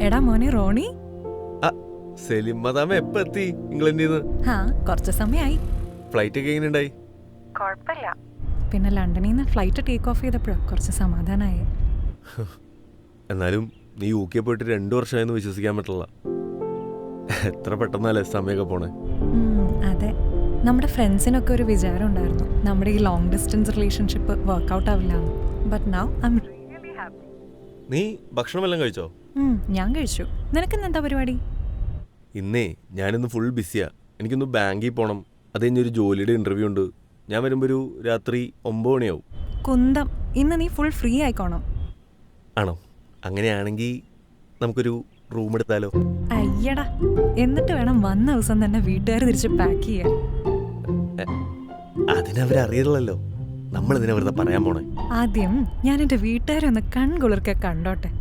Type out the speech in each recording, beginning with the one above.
എടാ മോനെ റോണി. സെലിം മദാമ എപ്പോ എത്തി ഇംഗ്ലണ്ടിൽ നിന്ന്? കുറച്ച് സമയമായി. ഫ്ലൈറ്റ് ഒക്കെ എങ്ങനെയുണ്ടായി? കുഴപ്പമില്ല. പിന്നെ ലണ്ടനിൽ നിന്ന് ഫ്ലൈറ്റ് ടേക്ക് ഓഫ് ചെയ്തപ്പോഴാ കുറച്ച് സമാധാനമായി. എന്നാലും നീ യു കെ പോയിട്ട് 2 വർഷമായെന്ന് വിശ്വസിക്കാൻ പറ്റില്ല. എത്ര പെട്ടെന്നല്ലേ സമയമൊക്കെ പോണേ. അതെ, നമ്മുടെ ഫ്രണ്ട്സിനൊക്കെ ഒരു വിചാരം ഉണ്ടായിരുന്നു നമ്മുടെ ഈ ലോങ് ഡിസ്റ്റൻസ് റിലേഷൻഷിപ്പ് വർക്ക്ഔട്ട് ആവില്ല. But now I am really happy. നീ ഭക്ഷണമെല്ലാം കഴിച്ചോ? ഞാൻ കഴിച്ചു. നിനക്കിന്ന് എന്താ പരിപാടി? ഇന്നേ ഞാനിന്ന് ഫുൾ ബിസിയാ. എനിക്കൊന്ന് ബാങ്കിൽ പോകണം. അത് കഴിഞ്ഞൊരു ജോലിയുടെ ഇൻ്റർവ്യൂ ഉണ്ട്. ഞാൻ വരുമ്പോൾ ഒരു രാത്രി 9 മണിയാവും. കുന്തം, ഇന്ന് നീ ഫുൾ ഫ്രീ ആയിക്കോണം. ആണോ? അങ്ങനെയാണെങ്കിൽ നമുക്കൊരു റൂം എടുത്താലോ? അയ്യടാ, എന്നിട്ട് വേണം വന്ന ദിവസം തന്നെ വീട്ടുകാർ തിരിച്ച് പാക്ക് ചെയ്യാൻ. അതിനവരറിയില്ലല്ലോ, നമ്മളിതിനെ വെറുതെ പറയാൻ പോണേ. ആദ്യം ഞാൻ എൻ്റെ വീട്ടുകാരെ ഒന്ന് കൺകുളിർക്കെ കണ്ടോട്ടെ.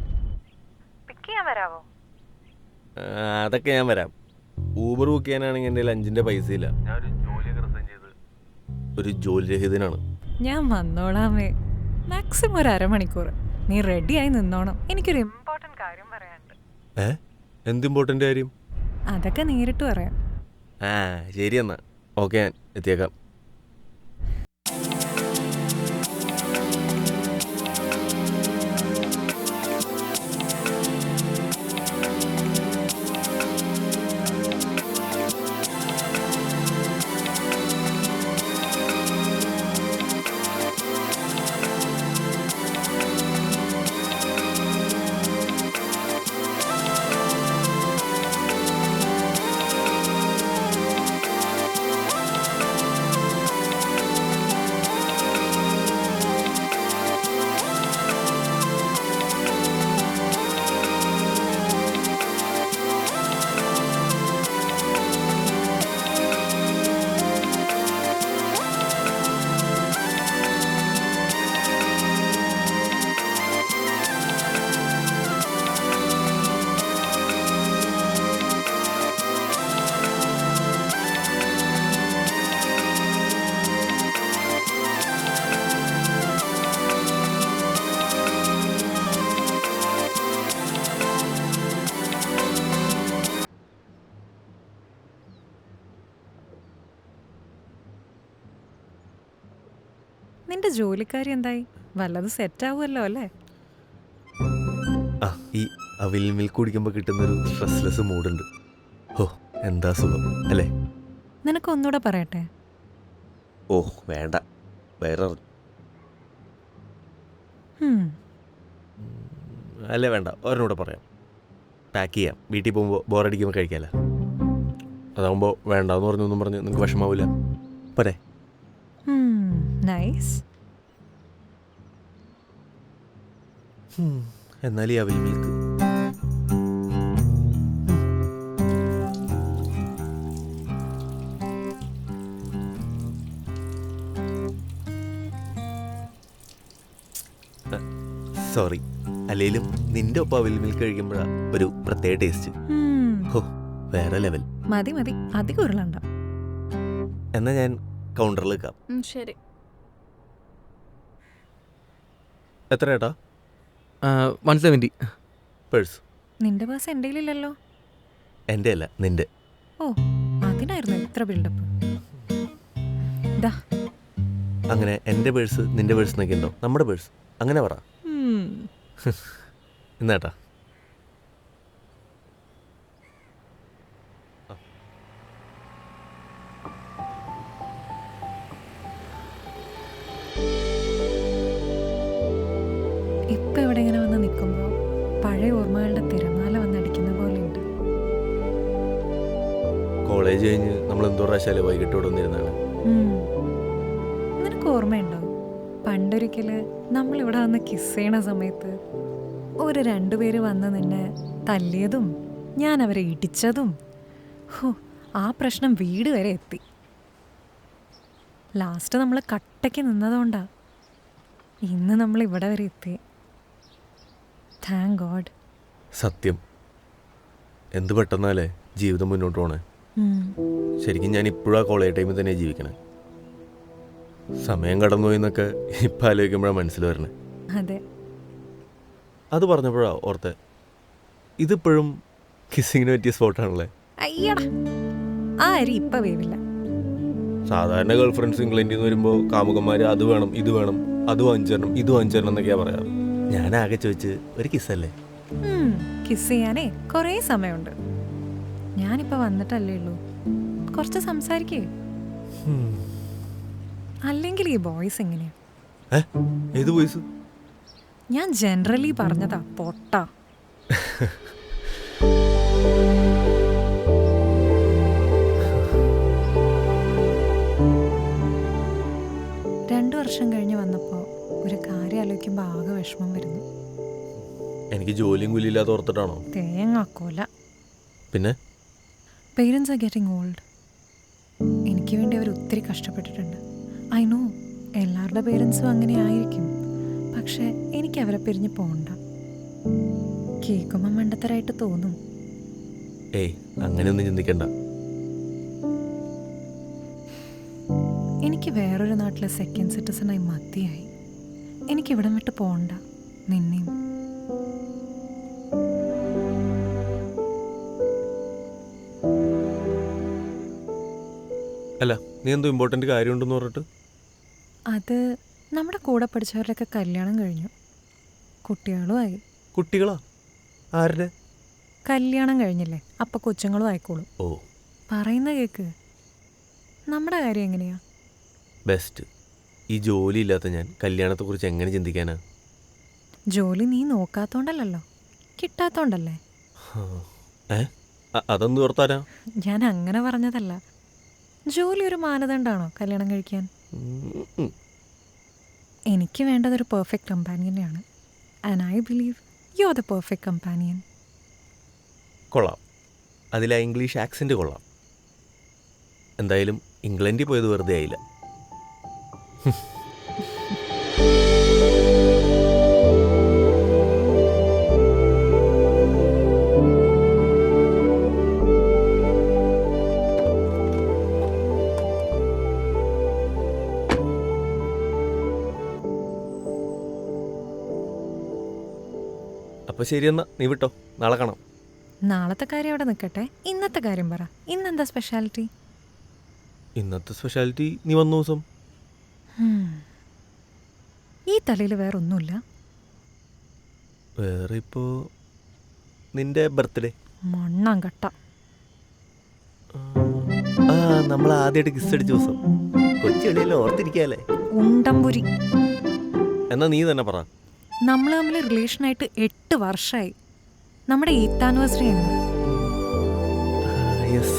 പിക്ക് ചെയ്യാൻ വരാവോ? അതൊക്കെ ഞാൻ വരാം. ഊബർ ബുക്ക് ചെയ്യാനാണെങ്കിൽ എൻ്റെ 5ൻ്റെ പൈസ ഇല്ല. ഞാൻ ഒരു ജോലിയൊക്കെ റിസൈൻ ചെയ്ത് ഒരു ജോലി രഹിതനാണ്. ഞാൻ വന്നോളാമേ. മാക്സിമം ഒരു അരമണിക്കൂർ. നീ റെഡിയായി നിന്നോണം. എനിക്കൊരു ഇമ്പോർട്ടൻറ്റ് കാര്യം പറയാനുണ്ട്. എന്ത് ഇമ്പോർട്ടൻ്റ് കാര്യം? അതൊക്കെ നേരിട്ട് പറയാം. ശരി എന്നാ. ഓക്കെ, ഞാൻ എത്തിയേക്കാം. നിന്റെ ജോലിക്കാരി എന്തായി? വല്ലതും സെറ്റ് ആവുമല്ലോ അല്ലേ? ഈ അവിൽ മിൽക്ക് കുടിക്കുമ്പോൾ കിട്ടുന്നൊരു സ്ട്രെസ്ലെസ് മൂഡുണ്ട്. ഓ, എന്താ സുഖം അല്ലേ? നിനക്കൊന്നുകൂടെ പറയട്ടെ? ഓ വേണ്ട, വേറെ അല്ലേ വേണ്ട, ഒരെണ്ണൂടെ പറയാം. പാക്ക് ചെയ്യാം, വീട്ടിൽ പോകുമ്പോൾ ബോറടിക്കുമ്പോൾ കഴിക്കാമല്ലോ. അതാകുമ്പോൾ വേണ്ടാന്ന് പറഞ്ഞൊന്നും പറഞ്ഞ് നിങ്ങൾക്ക് വിഷമാവില്ല. പോരെ? നൈസ്. എന്നാൽ ഈ അവിൽ മിൽക്ക് സോറി, അല്ലേലും നിന്റെ ഒപ്പം അവിൽ മിൽക്ക് കഴിക്കുമ്പോഴാണ് ഒരു പ്രത്യേക ടേസ്റ്റ്. ഓ, വേറെ ലെവൽ. മതി മതി, അധികം ഉരുളണ്ട. എന്നാ ഞാൻ കൗണ്ടറിൽ വെക്കാം. ശരി. എത്ര ഏട്ടാ? 170. പേഴ്സ്? നിന്റെ പേഴ്സ് എൻ്റെ കയ്യിലില്ലല്ലോ. എൻ്റെ അല്ല, നിന്റെ. ഓ, അതിനായിരുന്നു ഇത്ര ബിൽഡപ്പ്. അങ്ങനെ എൻ്റെ പേഴ്സ് നിന്റെ പേഴ്സ് എന്നൊക്കെ ഉണ്ടോ? നമ്മുടെ പേഴ്സ് അങ്ങനെ പറ. എന്നാട്ടാ? ഇപ്പം ഇവിടെ ഇങ്ങനെ വന്ന് നിൽക്കുമ്പോൾ പഴയ ഓർമ്മകളുടെ തിരമാല വന്നടിക്കുന്ന പോലെയുണ്ട്. കോളേജ് കഴിഞ്ഞ് നമ്മൾ എന്തോ പ്രാവശ്യം വൈകിട്ട് ഇവിടെ വന്നിരുന്നാണ്. നിനക്ക് ഓർമ്മയുണ്ടോ പണ്ടൊരിക്കല് നമ്മളിവിടെ വന്ന് കിസ് ചെയ്യണ സമയത്ത് ഒരു 2 പേര് വന്ന് നിന്നെ തല്ലിയതും ഞാൻ അവരെ ഇടിച്ചതും? ആ പ്രശ്നം വീട് വരെ എത്തി. ലാസ്റ്റ് നമ്മൾ കട്ടയ്ക്ക് നിന്നതുകൊണ്ടാ ഇന്ന് നമ്മൾ ഇവിടെ വരെ എത്തി. Thank God. സത്യം, എന്ത് പെട്ടെന്നല്ലേ ജീവിതം മുന്നോട്ട് പോണേ. ശരിക്കും ഞാൻ ഇപ്പോഴും ആ കോളേജ് ടൈമിൽ തന്നെ ജീവിക്കണേ. സമയം കടന്നുപോയി എന്നൊക്കെ ഇപ്പം ആലോചിക്കുമ്പോഴാണ് മനസ്സിൽ വരണേ. അതെ. അത് പറഞ്ഞപ്പോഴാണ് ഓർത്തെ, ഇതിപ്പോഴും കിസ്സിങ്ങിന് പറ്റിയ സ്പോട്ടാണല്ലേ? അയ്യടാ, ആ അരി ഇപ്പം വേവില്ല. സാധാരണ ഗേൾ ഫ്രണ്ട്സ് ഇംഗ്ലണ്ടിൽ നിന്ന് വരുമ്പോൾ കാമുകന്മാർ അത് വേണം ഇത് വേണം അത് വാങ്ങിച്ചരണം ഇത് വാങ്ങിച്ചരണം എന്നൊക്കെയാ പറയാറ്. ഞാനാകെ ചോദിച്ച് ഒരു കിസ്സല്ലേ? കിസ് ചെയ്യാനേ കുറേ സമയമുണ്ട്. ഞാനിപ്പോൾ വന്നിട്ടല്ലേ ഉള്ളൂ, കുറച്ച് സംസാരിക്കേ. അല്ലെങ്കിൽ ഈ ബോയ്സ് എങ്ങനെയാ? ഏത് വോയിസ്? ഞാൻ ജനറലി പറഞ്ഞതാ, പൊട്ട. രണ്ടു വർഷം കഴിഞ്ഞ് വന്നപ്പോൾ ഒരു കാര്യം ആലോചിക്കുമ്പോൾ ആകെ വിഷമം വരുന്നു. എനിക്ക് ജോലിയും കൂലിയില്ലാതെ ഓർത്തിട്ടാണോ? തേങ്ങാക്കോല. പിന്നെ പേരൻസ് ആർ ഗെറ്റിംഗ് ഓൾഡ്. എനിക്ക് വേണ്ടി അവർ ഒത്തിരി കഷ്ടപ്പെട്ടിട്ടുണ്ട്. ഐ നോ എല്ലാവരുടെ പേരൻസും അങ്ങനെ ആയിരിക്കും. പക്ഷെ എനിക്ക് അവരെ പിരിഞ്ഞ് പോകണ്ട. കേൾക്കുമ്പോൾ മണ്ടത്തരായിട്ട് തോന്നും. ഏയ് അങ്ങനെയൊന്നും ചിന്തിക്കണ്ട. എനിക്ക് വേറൊരു നാട്ടിലെ സെക്കൻഡ് സിറ്റിസണായി മതിയായി. എനിക്കിവിടം വിട്ട് പോകണ്ട, നിന്നെയും. അല്ല, നീ എന്തോ ഇമ്പോർട്ടൻ്റ് കാര്യമുണ്ടെന്ന് പറഞ്ഞിട്ട്? അത് നമ്മുടെ കൂടെ പഠിച്ചവരുടെയൊക്കെ കല്യാണം കഴിഞ്ഞു, കുട്ടികളും ആയി. കുട്ടികളാ? ആരുടെ? കല്യാണം കഴിഞ്ഞില്ലേ, അപ്പം കൊച്ചുങ്ങളും ആയിക്കോളും. ഓ, പറയുന്ന കേക്ക്. നമ്മുടെ കാര്യം എങ്ങനെയാ? ബെസ്റ്റ്. ഈ ജോലി ഇല്ലാത്ത ഞാൻ കല്യാണത്തെക്കുറിച്ച് എങ്ങനെ ചിന്തിക്കാനാ? ജോലി നീ നോക്കാത്തോണ്ടല്ലോ, കിട്ടാത്തോണ്ടല്ലേ. അതൊന്നും ഓർത്താനാ? ഞാൻ അങ്ങനെ പറഞ്ഞതല്ല. ജോലി ഒരു മാനദണ്ഡമാണോ കല്യാണം കഴിക്കാൻ? എനിക്ക് വേണ്ടതൊരു പെർഫെക്റ്റ് കമ്പാനിയനെയാണ്. And I believe you are the perfect companion. കൊള്ളാം. അതിൽ ആ ഇംഗ്ലീഷ് ആക്സെൻറ്റ് കൊള്ളാം. എന്തായാലും ഇംഗ്ലണ്ടിൽ പോയത് വെറുതെ ആയില്ല. അപ്പോൾ ശരിയെന്നാ, നീ വിട്ടോ, നാളെ കാണാം. നാളത്തെ കാര്യം അവിടെ നിൽക്കട്ടെ, ഇന്നത്തെ കാര്യം പറ. ഇന്നെന്താ സ്പെഷ്യാലിറ്റി? ഇന്നത്തെ സ്പെഷ്യാലിറ്റി നീ വന്ന ദിവസം. ഈ തലയിൽ വേറെ ഒന്നുമില്ല? വേറെ ഇപ്പോൾ നിന്റെ ബർത്ത്ഡേ. മണ്ണാങ്കട്ട. ആ, നമ്മൾ ആദ്യമായിട്ട് കിസ് അടിച്ച ദിവസം. കൊച്ചികളിയല്ലോ, ഓർത്തിരിക്കാല്ലേ? ഉണ്ടംപുരി. എന്നാ നീ തന്നെ പറ. നമ്മൾ തമ്മിൽ റിലേഷനായിട്ട് 8 വർഷമായി. നമ്മുടെ 8th ആനിവേഴ്സറി ആണ്. യെസ്,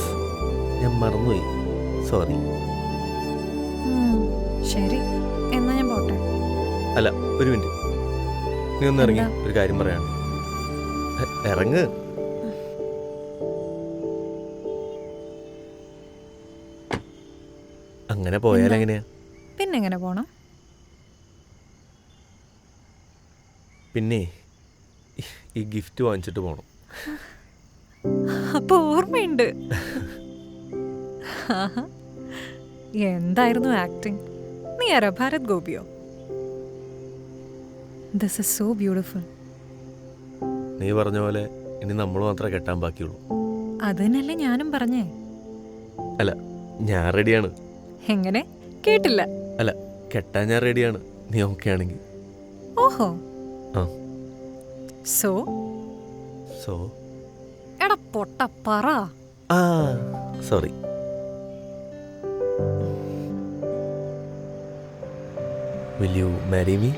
ഞാൻ മറന്നുപോയി, സോറി. ശരി, എന്നാ ഞാൻ പോട്ടെ. അല്ല, ഒരു മിനിറ്റ്, നീ ഒന്ന് ഇറങ്ങി, ഒരു കാര്യം പറയാണ്. ഇറങ്ങ്. അങ്ങനെ പോയാലെങ്ങനെയാ? പിന്നെങ്ങനെ പോണം? പിന്നെ ഈ ഗിഫ്റ്റ് വാങ്ങിച്ചിട്ട് പോണം. അപ്പൊ ഓർമ്മയുണ്ട്. എന്തായിരുന്നു ആക്ടിങ്? നീ ആരാ, ഭാരത് ഗോപിയോ? This is so beautiful. നീ പറഞ്ഞ പോലെ ഇനി നമ്മൾ മാത്രമേ കെട്ടാൻ ബാക്കിയുള്ളൂ. അത് തന്നെയല്ലേ ഞാനും പറഞ്ഞേ. അല്ല, ഞാൻ റെഡിയാണ്. എങ്ങനെ? കേട്ടില്ല. അല്ല, കെട്ടാൻ ഞാൻ റെഡിയാണ്, നീ ഓക്കെ ആണെങ്കിൽ. ഓഹോ. ആ. സോ എടാ പൊട്ട പറ. ആ, sorry. Will you marry me?